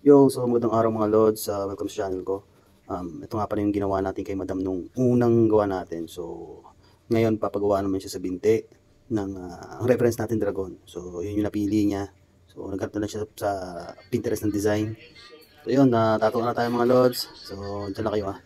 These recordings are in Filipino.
So magandang araw mga Lods, welcome sa channel ko. Ito nga pala yung ginawa natin kay Madam nung unang gawa natin. So ngayon papagawa naman siya sa binti ng ang reference natin Dragon. So yun yung napili niya. So naghanap na lang siya sa Pinterest ng design. So yun, tatuwa na tayo mga Lods. So dyan na kayo ah.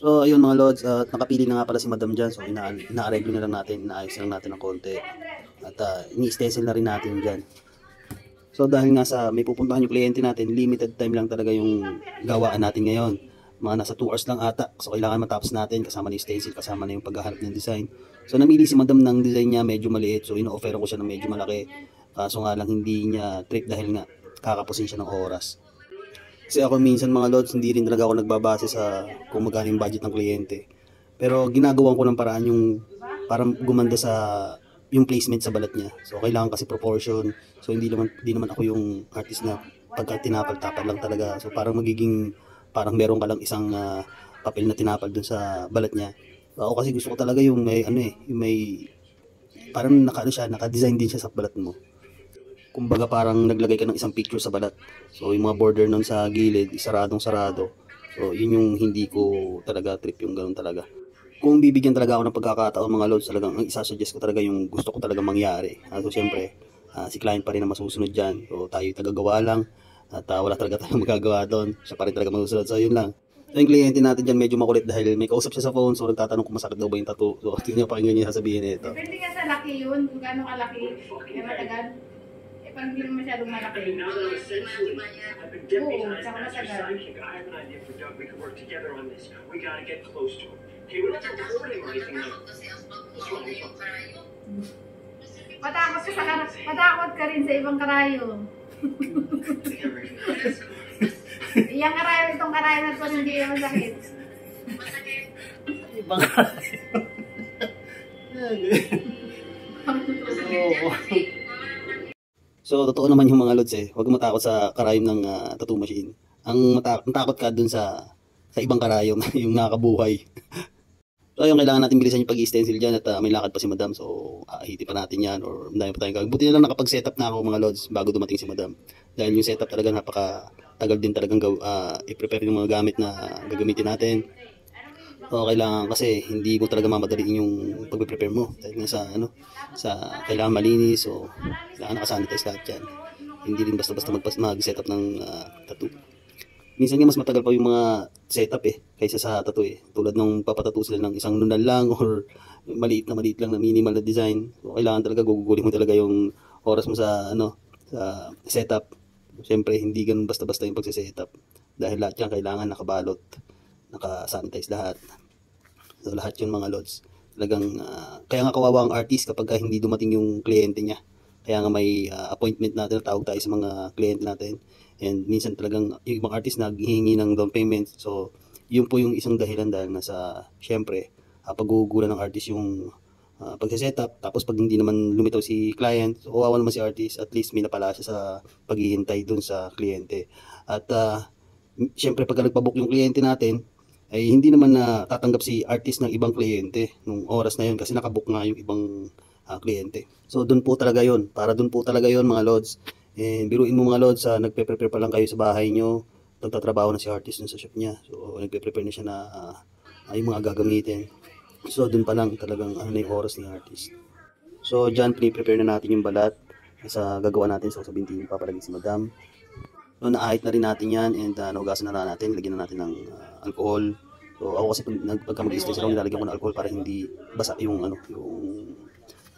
So ayun mga Lods, nakapili na nga pala si Madam dyan. So ina-arreglo na lang natin, inaayos na lang natin ng konti. At ini-stencil na rin natin dyan. So dahil nga sa may pupuntahan yung kliyente natin, limited time lang talaga yung gawaan natin ngayon. Mga nasa 2 hours lang ata. So kailangan matapos natin kasama na yung stencil, kasama na yung paghahanap ng design. So namili si Madam ng design niya medyo maliit. So ino-offer ko siya ng medyo malaki. Kaso nga lang hindi niya trip dahil nga kakapusin siya ng oras. Kasi ako minsan mga Lods, hindi rin talaga ako nagbabase sa kung magkano yung budget ng kliyente. Pero ginagawan ko ng paraan yung parang gumanda sa yung placement sa balat niya. So kailangan kasi proportion. So hindi naman ako yung artist na pagka tinapal-tapal lang talaga. So parang parang meron ka lang isang papel na tinapal dun sa balat niya. So, ako kasi gusto ko talaga yung may yung may parang naka-design din siya sa balat mo. Kumbaga parang naglagay ka ng isang picture sa balat. So yung mga border nun sa gilid, saradong-sarado. So yun yung hindi ko talaga trip, yung ganun talaga. Kung bibigyan talaga ako ng pagkakataon mga Lods, talagang ang isasuggest ko talaga yung gusto ko talaga mangyari. So siyempre, si client pa rin na masusunod dyan. So tayo tagagawa lang. At wala talaga tayong magagawa doon. Siya pa rin talaga masusunod. So yun lang. So yung kliyente natin dyan medyo makulit dahil may kausap siya sa phone. So nagtatanong kung masakit daw ba yung tattoo. So tingnan pa rin niya sasabihin ito. Depende ka sa laki yun. Kung gaano kalaki. Kaya matagal. Pag hindi naman masyadong malaki. Oo, tsaka matagal. Matakot ka rin sa ibang karayo. Yang karayo, itong karayo na ito, hindi naman sakit. Ibang karayo. So, totoo naman yung mga Lods eh. Huwag matakot sa karayom ng tattoo machine. Ang matakot ka dun sa ibang karayom, yung nakakabuhay. So, yung kailangan natin bilisan yung pag-i-stencil dyan at may lakad pa si Madam. So, hiti pa natin yan or dahil pa tayong gagawin. Buti na lang nakapag-setup na ako mga Lods bago dumating si Madam. Dahil yung setup talaga napaka-tagal din talagang i-prepare yung mga gamit na gagamitin natin. So, kailangan kasi hindi mo talaga mamadaliin yung pag-prepare mo. Dahil nga sa kailangan malinis. So, kailangan nakasanitize lahat yan. Hindi rin basta-basta mag-setup ng tattoo. Minsan nga mas matagal pa yung mga setup kaysa sa tattoo Tulad nung papatattoo sila ng isang nunal lang or maliit lang na minimal na design. So, kailangan talaga gugugulin mo talaga yung oras mo sa sa setup. Siyempre, hindi ganun basta-basta yung pagse-setup. Dahil lahat yan kailangan nakabalot, naka-sanitize lahat. So, lahat yun mga Lods. Talagang, kaya nga kawawa ang artist kapag hindi dumating yung kliyente niya. Kaya nga may appointment natin, tawag tayo sa mga kliyente natin. And minsan talagang yung ibang artist naghihingi ng down payment. So, yun po yung isang dahilan dahil syempre, paggugulan ng artist yung pagse-setup. Tapos pag hindi naman lumitaw si client, so kawawa naman si artist, at least may napala siya sa paghihintay dun sa kliyente. At syempre pag nagpabook yung kliyente natin, ay hindi naman na tatanggap si artist ng ibang kliyente nung oras na yun kasi nakabook nga yung ibang kliyente. So doon po talaga yun. Para doon po talaga yun mga Lods. Biruin mo mga Lods, nagpe-prepare pa lang kayo sa bahay nyo. Nagtatrabaho na si artist dun sa shop niya. So nagpe-prepare na siya na yung mga gagamitin. So doon pa lang talagang na yung oras ni artist. So dyan pre-prepare na natin yung balat sa gagawa natin. So sa binti yung papalagay si Madam. So naahit na rin natin yan and nahugasan na natin. Lagyan na natin ng alcohol. So ako kasi pagka mag-stencil ako, nilalagyan ko ng alcohol para hindi basa yung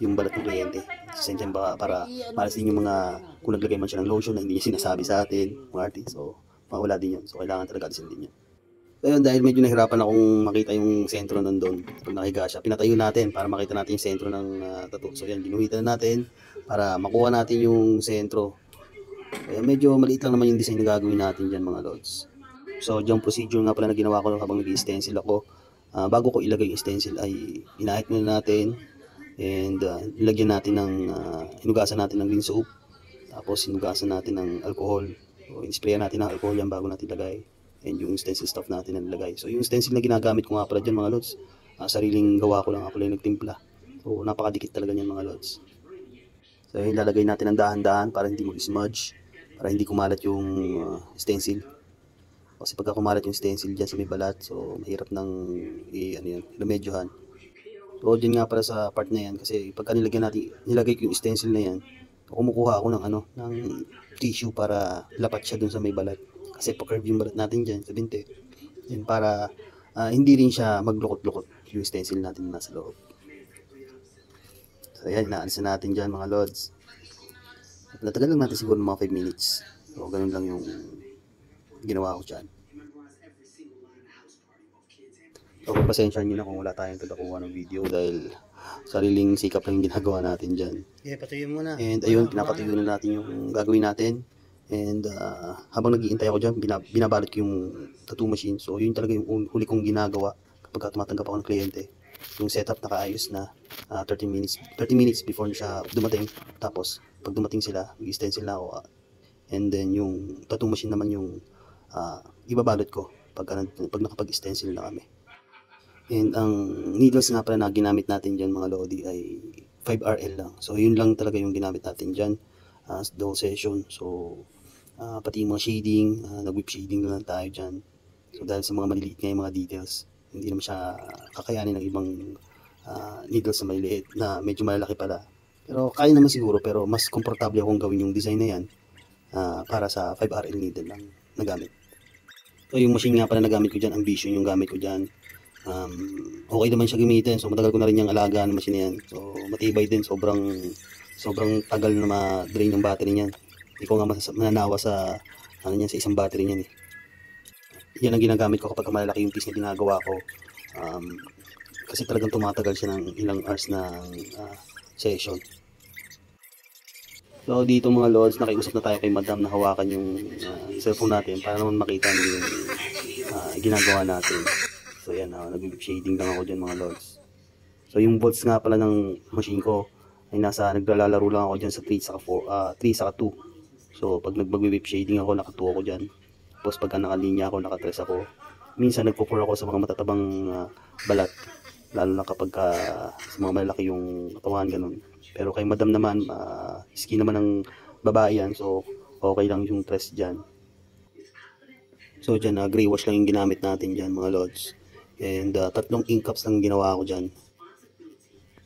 yung balat ng kliyente. Sensyan ba para malas din yung mga kung naglagay man siya ng lotion na hindi niya sinasabi sa atin, mga artist. So mawala din yun. So kailangan talaga alisin din yun. So yun, dahil medyo nahirapan akong makita yung sentro nandun. Pag nakahiga siya, pinatayo natin para makita natin yung sentro ng tattoo. So yan, ginuhitan na natin para makuha natin yung sentro. Kaya medyo maliit lang naman yung design na gagawin natin dyan mga Lods. So yung procedure nga pala na ginawa ko habang nag-stencil ako, bago ko ilagay yung stencil ay inahit muna natin And nilagyan natin ng, hinugasan natin ng green soap. Tapos hinugasan natin ng alcohol. So, in-sprayan natin ng alcohol yan bago natin ilagay. And yung stencil stuff natin na nilagay. So yung stencil na ginagamit ko nga pala dyan mga lods, sariling gawa ko lang, ako lang nagtimpla. So napakadikit talaga niyan mga lods. So ilalagay natin ng dahan-dahan para hindi mag-smudge, para hindi kumalat yung stencil. Kasi pagka kumalat yung stencil dyan sa may balat, so mahirap nang remedyohan. So dyan nga para sa part na yan, kasi pagka nilagay ko yung stencil na yan, kumukuha ako ng tissue para lapat siya dun sa may balat. Kasi pa-curve yung balat natin dyan sa binte. Yan para hindi rin siya maglukot-lukot yung stencil natin na nasa loob. So yan, inaalis na natin dyan mga lods. At natagal lang natin siguro mga 5 minutes. So ganun lang yung ginawa ko dyan. So pasensya nyo na kung wala tayong tagakuha ng video dahil sariling sikap lang yung ginagawa natin dyan. Yeah, patuloy mo na. And ayun, pinapatuyo na natin yung gagawin natin. And habang nag-iintay ako dyan, binabalot ko yung tattoo machine. So yun talaga yung huli kong ginagawa kapag tumatanggap ako ng kliyente. Yung setup nakaayos na 30 minutes before siya dumating. Tapos pag dumating sila, mag-stencil na ako. And then yung tattoo machine naman yung ibabalot ko pag nakapag-stencil na kami. And ang needles nga pala na ginamit natin dyan mga lodi ay 5RL lang. So yun lang talaga yung ginamit natin dyan as dual session. So pati yung mga shading, nag-whip shading na lang tayo dyan. So dahil sa mga maliliit nga yung mga details, hindi naman siya kakayanin ng ibang needles na maliliit na medyo malalaki pala. Pero kaya naman siguro, pero mas komportable akong gawin yung design na yan para sa 5RL needle lang nagamit. So yung machine nga pala nagamit ko dyan, Ambition yung gamit ko dyan. Okay naman siya gamitin, so matagal ko na rin yung alagaan ng machine na yan. So matibay din, sobrang tagal na ma-drain yung battery niyan. Hindi ko nga mananawa sa sa isang battery niyan eh. Yan ang ginagamit ko kapag malalaki yung piece na ginagawa ko. Kasi talagang tumatagal siya ng ilang hours na session. So dito mga lods, nakiusap na tayo kay madam na hawakan yung cellphone natin para naman makita nyo yung ginagawa natin. So yan, nag-whip shading lang ako dyan mga lods. So yung volts nga pala ng machine ko ay naglalaro lang ako dyan sa 3 saka 2. So pag nag-whip shading ako, naka 2 ako dyan. Tapos pagka nakalinya ako, naka 3 ako. Minsan nagpo-pour ako sa mga matatabang balat. Lalo na kapag sa mga malaki yung katawan, ganun. Pero kay madam naman, skin naman ng babae yan. So okay lang yung 3 dyan. So dyan, gray wash lang yung ginamit natin dyan mga lods. And 3 ink cups lang ginawa ko dyan.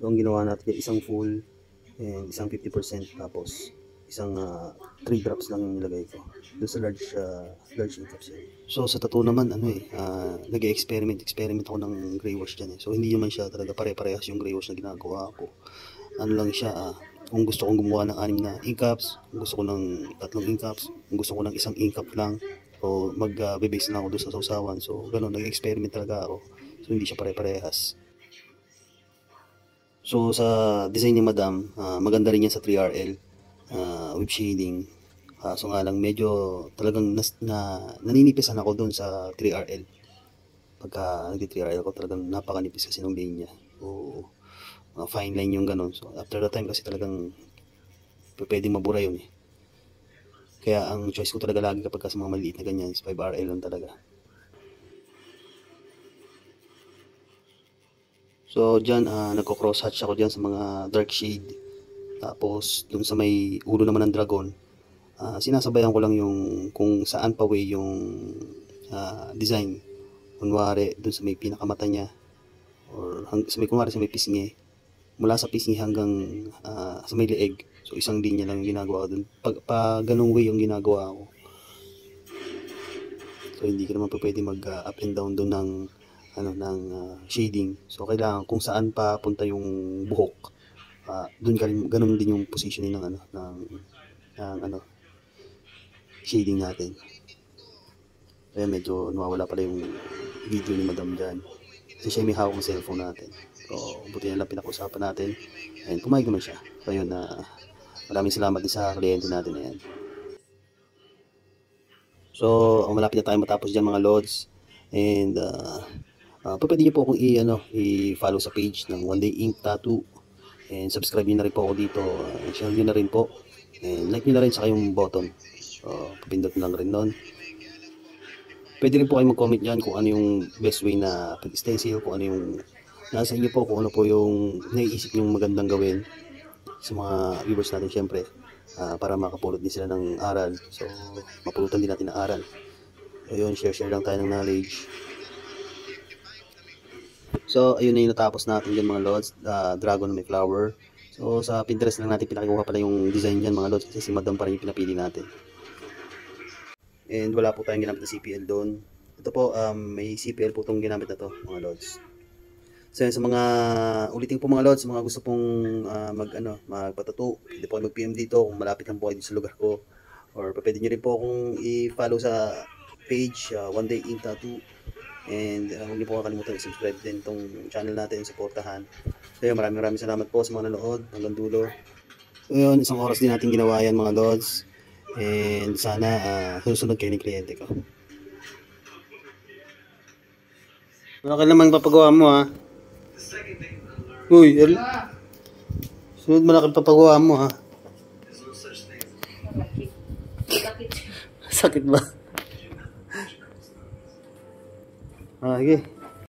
So ang ginawa natin, isang full and isang 50%, tapos isang 3 drops lang yung nilagay ko doon sa large ink cups. So sa tattoo naman, nag-experiment ako ng gray wash dyan eh. So hindi naman siya talaga pare-parehas yung gray wash na ginagawa ko. Ano lang siya, kung gusto kong gumawa ng 6 na ink cups, kung gusto ko ng 3 ink cups, kung gusto ko ng isang ink cup lang, o mag-base lang ako doon sa sausawan. So gano'n, nag-experiment talaga ako. So hindi siya pare-parehas. So sa design ni madam, maganda rin yan sa 3RL whip shading. So nga lang medyo talagang naninipisan ako doon sa 3RL. Pagka nag-3RL ako, talagang napakanipis kasi ng lane niya. So fine line yung gano'n. So after that time kasi talagang pwedeng mabura yun eh. Kaya ang choice ko talaga lagi kapag sa mga maliit na ganyan is 5RL lang talaga. So dyan, nagko-cross hatch ako dyan sa mga dark shade. Tapos dun sa may ulo naman ng dragon, sinasabayan ko lang yung kung saan pa way yung design. Kunwari dun sa may pinakamata niya, or kunwari sa may pisngi, mula sa pisngi hanggang sa may leeg. So isang linya lang yung ginagawa ko dun. Pag ganung way yung ginagawa ko. So hindi ka naman pwede mag up and down dun ng shading. So kailangan kung saan pa punta yung buhok, dun ganun din yung positioning ng shading natin. Kaya medyo nawawala pala yung video ni madam dyan. Kasi siya may hawak ng cellphone natin. So buti na lang pinag-usapan natin. And pumayag naman siya. So yun, maraming salamat din sa kliyente natin na yan. So malapit na tayo matapos dyan mga lods. And pwede nyo po akong i-follow sa page ng One Day Ink Tattoo. And subscribe nyo na rin po ako dito. Share nyo na rin po. And like nyo na rin sa kayong button. So, papindot lang rin nun. Pwede rin po kayo mag-comment dyan kung ano yung best way na pag-stencil, kung ano yung nasa inyo po, kung ano po yung naiisip yung magandang gawin sa mga viewers natin syempre, para makapulot din sila ng aral. So, mapulutan din natin ng aral. So, yun, share lang tayo ng knowledge. So, ayun na yung natapos natin dyan mga lods, dragon na may flower. So, sa Pinterest lang natin pinakikuha pala yung design dyan mga lods kasi si Madam pa rin yung pinapili natin. And wala po tayong ginamit na CPL doon. Ito po, may CPL po itong ginamit na to mga lods. So, yun, sa mga ulitin po mga lods, mga gusto pong magpatato, pwede po kayo mag-PM dito kung malapit lang po kayo sa lugar ko. Or pwede nyo rin po akong i-follow sa page, One Day Ink Tattoo. And huwag niyo po kakalimutan i-subscribe din itong channel natin, supportahan. So yun, maraming salamat po sa mga nanood hanggang dulo. So yun, isang oras din natin ginawa yan mga lods. And sana susunod kayo ng kliyente ko. Malaki naman papagawa mo ha. Uy, sunod malaki papagawa mo ha. Sakit ba? Sige.